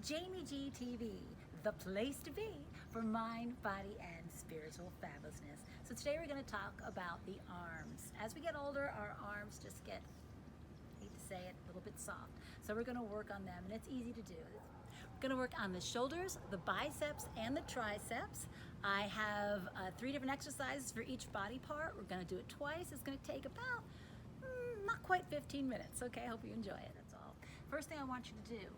Jamie G TV, the place to be for mind, body, and spiritual fabulousness. So today we're going to talk about the arms. As we get older, our arms just get, I hate to say it, a little bit soft. So we're going to work on them, and it's easy to do. We're going to work on the shoulders, the biceps, and the triceps. I have 3 different exercises for each body part. We're going to do it twice. It's going to take about not quite 15 minutes. Okay, I hope you enjoy it. That's all. First thing I want you to do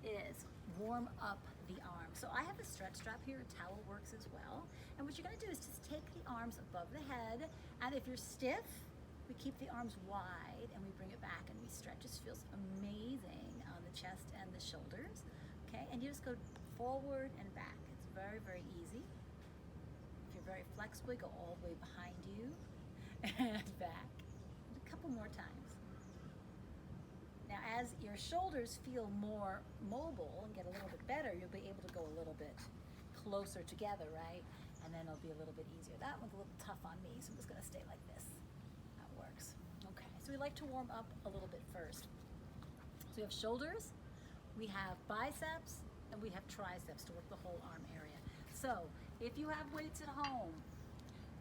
is warm up the arms. So I have a stretch strap here, a towel works as well. And what you're gonna do is just take the arms above the head, and if you're stiff, we keep the arms wide and we bring it back and we stretch. It feels amazing on the chest and the shoulders. Okay, and you just go forward and back. It's very, very easy. If you're very flexible, you go all the way behind you and back. A couple more times. Now, as your shoulders feel more mobile and get a little bit better, you'll be able to go a little bit closer together, right? And then it'll be a little bit easier. That one's a little tough on me, so I'm just gonna stay like this. That works. Okay, so we like to warm up a little bit first. So we have shoulders, we have biceps, and we have triceps to work the whole arm area. So if you have weights at home,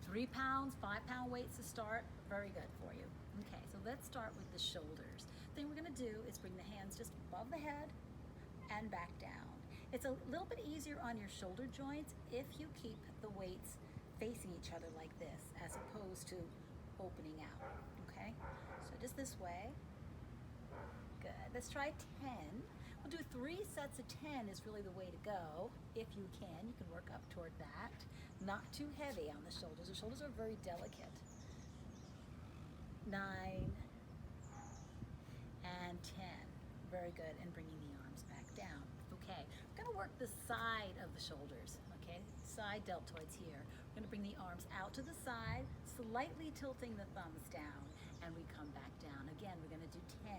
3 pounds, 5-pound weights to start, very good for you. Okay, so let's start with the shoulders. The thing we're gonna do is bring the hands just above the head and back down. It's a little bit easier on your shoulder joints if you keep the weights facing each other like this, as opposed to opening out, okay? So just this way. Good, let's try 10. We'll do 3 sets of 10 is really the way to go. If you can work up toward that. Not too heavy on the shoulders. The shoulders are very delicate. 9 and 10. Very good, and bringing the arms back down. Okay, we're gonna work the side of the shoulders, okay? Side deltoids here. We're gonna bring the arms out to the side, slightly tilting the thumbs down, and we come back down. Again, we're gonna do 10,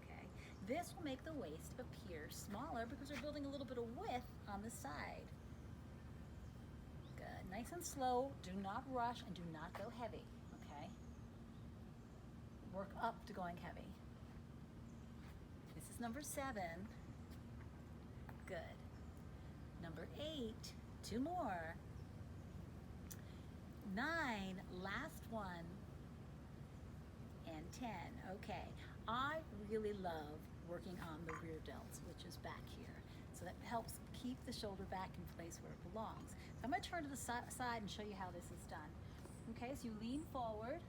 okay? This will make the waist appear smaller because we're building a little bit of width on the side. Good, nice and slow. Do not rush and do not go heavy, okay? Work up to going heavy. This is number 7. Good. Number 8, 2 more. 9, last one. And 10, okay. I really love working on the rear delts, which is back here. So that helps keep the shoulder back in place where it belongs. So I'm gonna turn to the side and show you how this is done. Okay, so you lean forward.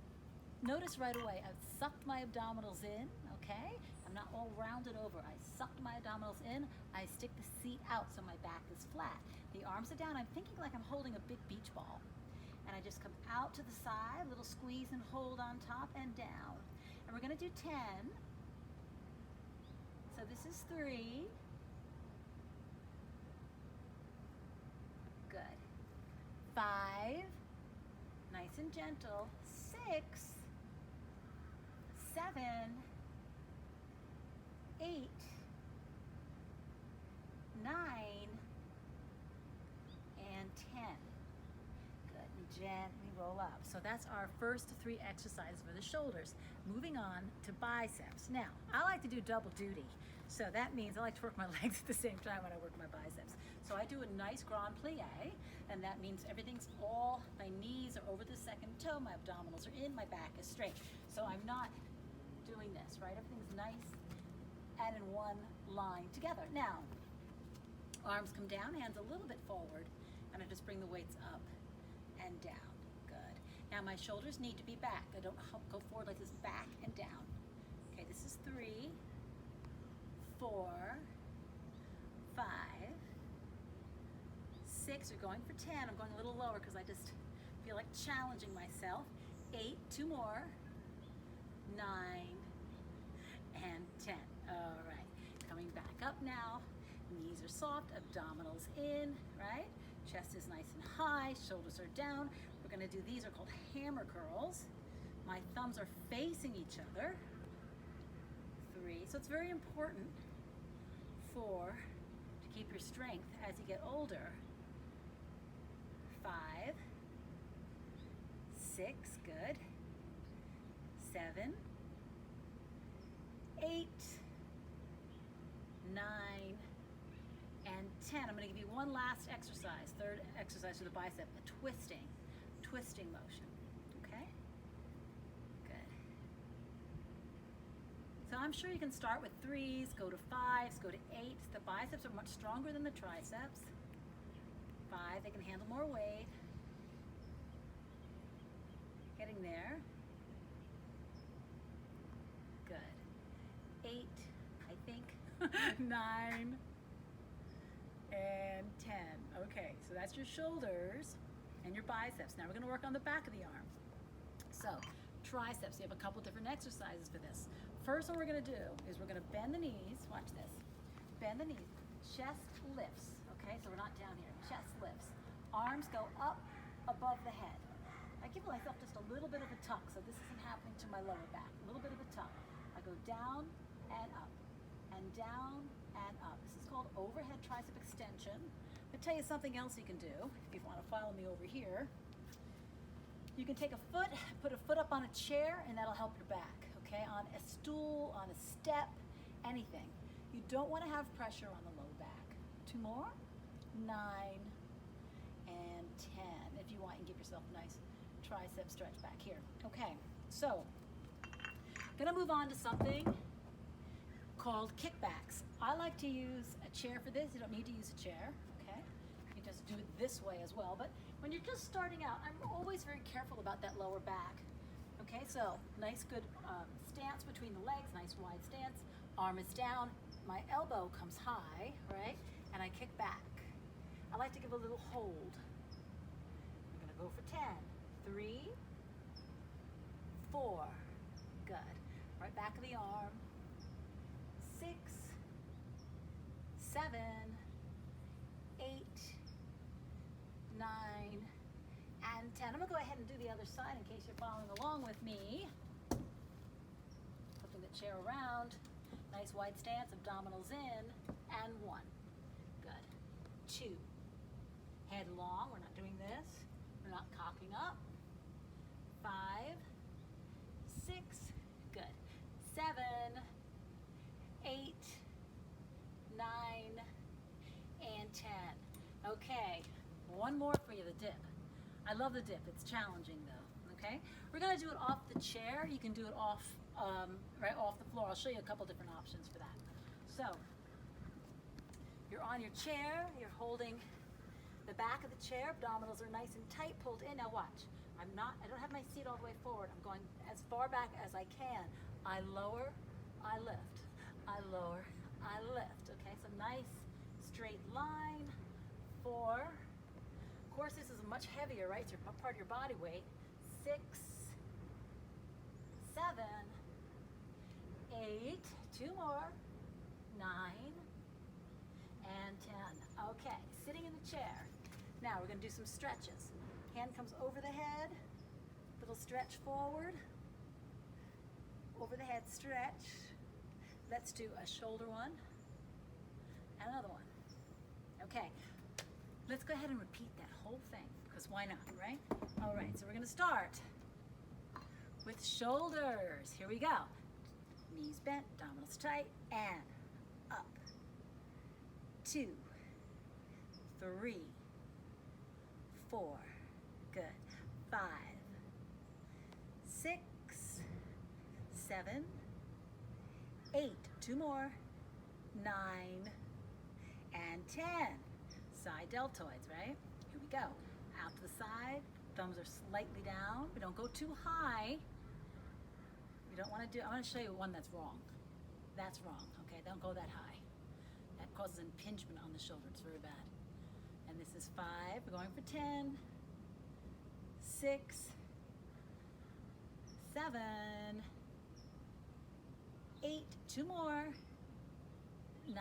Notice right away, I've sucked my abdominals in, okay? I'm not all rounded over. I sucked my abdominals in. I stick the seat out so my back is flat. The arms are down. I'm thinking like I'm holding a big beach ball. And I just come out to the side, little squeeze and hold on top and down. And we're gonna do 10. So this is 3. Good. 5, nice and gentle. 6, 7, 8, 9, and 10. Good, and gently roll up. So that's our first 3 exercises for the shoulders. Moving on to biceps. Now, I like to do double duty. So that means I like to work my legs at the same time when I work my biceps. So I do a nice grand plie, and that means everything's all, my knees are over the second toe, my abdominals are in, my back is straight. So I'm not doing this, right? Everything's nice and in one line together. Now, arms come down, hands a little bit forward, and I just bring the weights up and down. Good. Now my shoulders need to be back. I don't go forward like this, back and down. Okay, this is 3, 4, 5, 6. We're going for 10. I'm going a little lower because I just feel like challenging myself. 8, 2 more. 9 and 10. All right, coming back up now. Knees are soft, abdominals in, right? Chest is nice and high, shoulders are down. We're gonna do, these are called hammer curls. My thumbs are facing each other. 3, so it's very important. 4, to keep your strength as you get older. 5, 6, good. 7, 8, 9, 10, I'm going to give you one last exercise, third exercise for the bicep, a twisting motion, okay? Good. So I'm sure you can start with 3s, go to 5s, go to 8s. The biceps are much stronger than the triceps. 5, they can handle more weight. Getting there. Good. 8, I think. 9 and 10. Okay, so that's your shoulders and your biceps. Now we're going to work on the back of the arm. So triceps, you have a couple different exercises for this. First one we're going to do is we're going to bend the knees. Watch this. Bend the knees. Chest lifts. Okay, so we're not down here. Chest lifts. Arms go up above the head. I give myself just a little bit of a tuck, so this isn't happening to my lower back. A little bit of a tuck. I go down and up, and down and up. This is called overhead tricep extension. I'll tell you something else you can do if you want to follow me over here. You can take a foot, put a foot up on a chair, and that'll help your back, okay? On a stool, on a step, anything. You don't want to have pressure on the low back. 2 more, 9 and 10. If you want, you can give yourself a nice tricep stretch back here. Okay, so gonna move on to something called kickbacks. I like to use a chair for this. You don't need to use a chair, okay? You just do it this way as well. But when you're just starting out, I'm always very careful about that lower back. Okay, so nice good stance between the legs, nice wide stance. Arm is down, my elbow comes high, right? And I kick back. I like to give a little hold. I'm gonna go for 10. 3, 4, good. Right back of the arm. 6, 7, 8, 9, and 10. I'm gonna go ahead and do the other side in case you're following along with me. Flipping the chair around. Nice wide stance, abdominals in, and 1. Good. 2. Head long, we're not doing this. We're not cocking up. 5, 6, good. 7, 8, 9, and 10. Okay, one more for you, the dip. I love the dip, it's challenging though, okay? We're gonna do it off the chair. You can do it off, right off the floor. I'll show you a couple different options for that. So, you're on your chair, you're holding the back of the chair, abdominals are nice and tight, pulled in. Now watch, I don't have my seat all the way forward. I'm going as far back as I can. I lower, I lift. I lower, I lift. Okay, so nice straight line. 4. Of course, this is much heavier, right? It's part of your body weight. 6, 7, 8, 2 more, 9, and 10. Okay, sitting in the chair. Now we're going to do some stretches. Hand comes over the head, little stretch forward, over the head stretch. Let's do a shoulder one, and another one. Okay, let's go ahead and repeat that whole thing, because why not, right? All right, so we're going to start with shoulders. Here we go. Knees bent, abdominals tight, and up. 2, 3, 4, good. 5, 6, 7, 8, 2 more, 9, and 10. Side deltoids, right? Here we go. Out to the side, thumbs are slightly down. We don't go too high. We don't want to do, I'm going to show you one that's wrong. That's wrong, okay? Don't go that high. That causes impingement on the shoulder. It's very bad. And this is 5. We're going for 10, 6, 7, 8, 2 more, 9,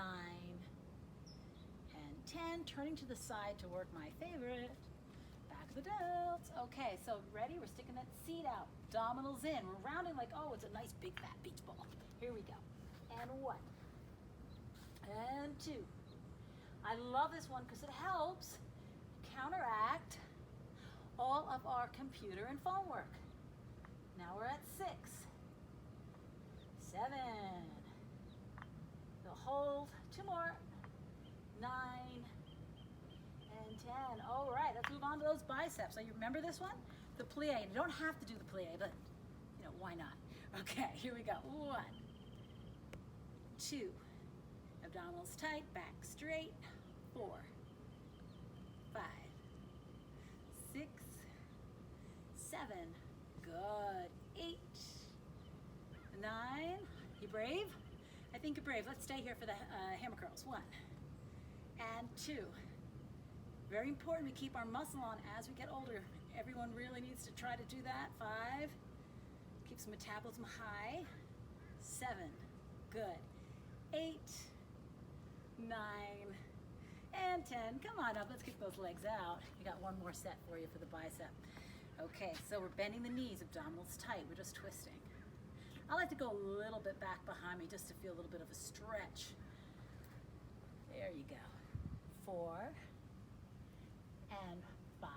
and 10. Turning to the side to work my favorite. Back of the delts. Okay, so ready? We're sticking that seat out. Abdominals in. We're rounding like, oh, it's a nice big fat beach ball. Here we go. And 1. And 2. I love this one because it helps counteract all of our computer and phone work. Now we're at 6. 7. The hold. 2 more. 9. 10. All right, let's move on to those biceps. So you remember this one? The plie. You don't have to do the plie, but you know, why not? Okay, here we go. 1, 2. Abdominals tight, back straight. 4, 5, 6, 7. Good. 8, 9. You brave? I think you're brave. Let's stay here for the hammer curls. 1 and 2. Very important we keep our muscle on as we get older. Everyone really needs to try to do that. 5. Keeps metabolism high. 7. Good. 8, 9, and 10. Come on up. Let's kick those legs out. We got one more set for you for the bicep. Okay, so we're bending the knees, abdominals tight. We're just twisting. I like to go a little bit back behind me just to feel a little bit of a stretch. There you go. 4 and 5.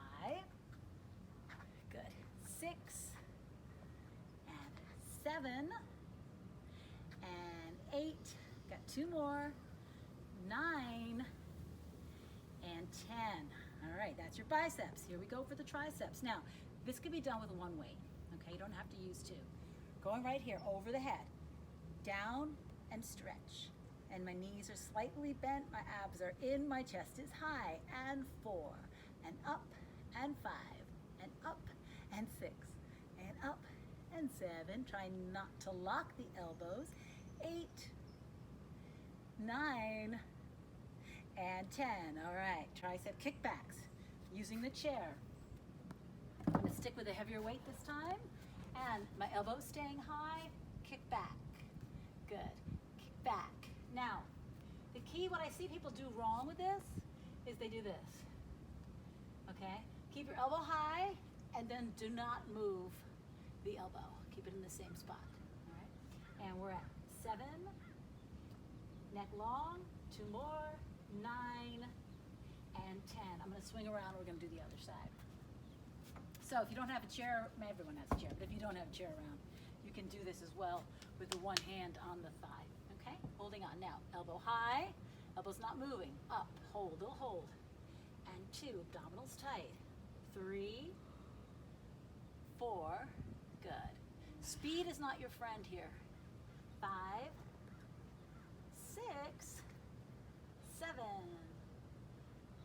Good. 6 and 7 and 8. Got 2 more. 9 and 10. All right, that's your biceps. Here we go for the triceps. Now, this could be done with one weight. Okay, you don't have to use 2. Going right here over the head, down and stretch. And my knees are slightly bent, my abs are in, my chest is high. And 4, and up, and 5, and up, and 6, and up, and 7. Try not to lock the elbows. 8, 9, and 10. All right, tricep kickbacks using the chair. I'm gonna stick with a heavier weight this time. And my elbows staying high, kick back. Good, kick back. Now, the key, what I see people do wrong with this, is they do this, okay? Keep your elbow high, and then do not move the elbow. Keep it in the same spot, all right? And we're at 7, neck long, 2 more, 9, and 10. I'm gonna swing around, we're gonna do the other side. So if you don't have a chair, everyone has a chair, but if you don't have a chair around, you can do this as well with the one hand on the thigh, okay? Holding on now, elbow high, elbow's not moving, up, hold, it'll hold. And 2, abdominals tight. 3, 4, good. Speed is not your friend here. 5, 6, 7,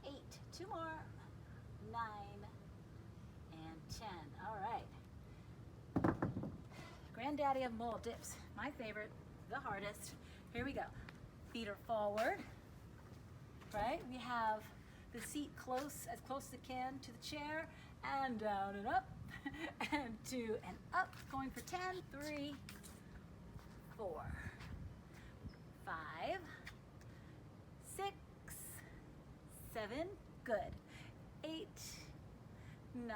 8, 2 more, 9, and 10. All right. Granddaddy of mole dips. My favorite, the hardest. Here we go. Feet are forward, right? We have the seat close, as close as it can to the chair, and down and up, and 2 and up. Going for 10. 3, 4, 5, 6, 7. Good. 8, 9,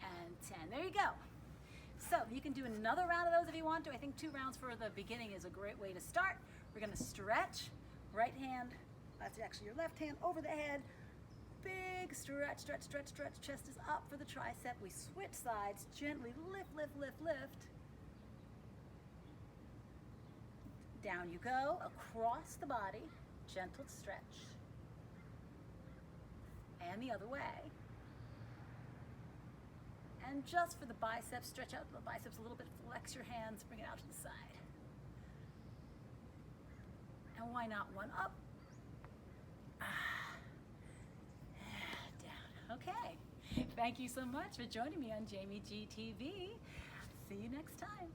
and 10. There you go. So you can do another round of those if you want to. I think 2 rounds for the beginning is a great way to start. We're going to stretch. Right hand, that's actually your left hand, over the head. Big stretch, stretch, stretch, stretch. Chest is up for the tricep. We switch sides. Gently lift, lift, lift, lift. Down you go, across the body. Gentle stretch. And the other way. And just for the biceps, stretch out the biceps a little bit, flex your hands, bring it out to the side. And why not one up? Down. Okay. Thank you so much for joining me on Jamie G TV. See you next time.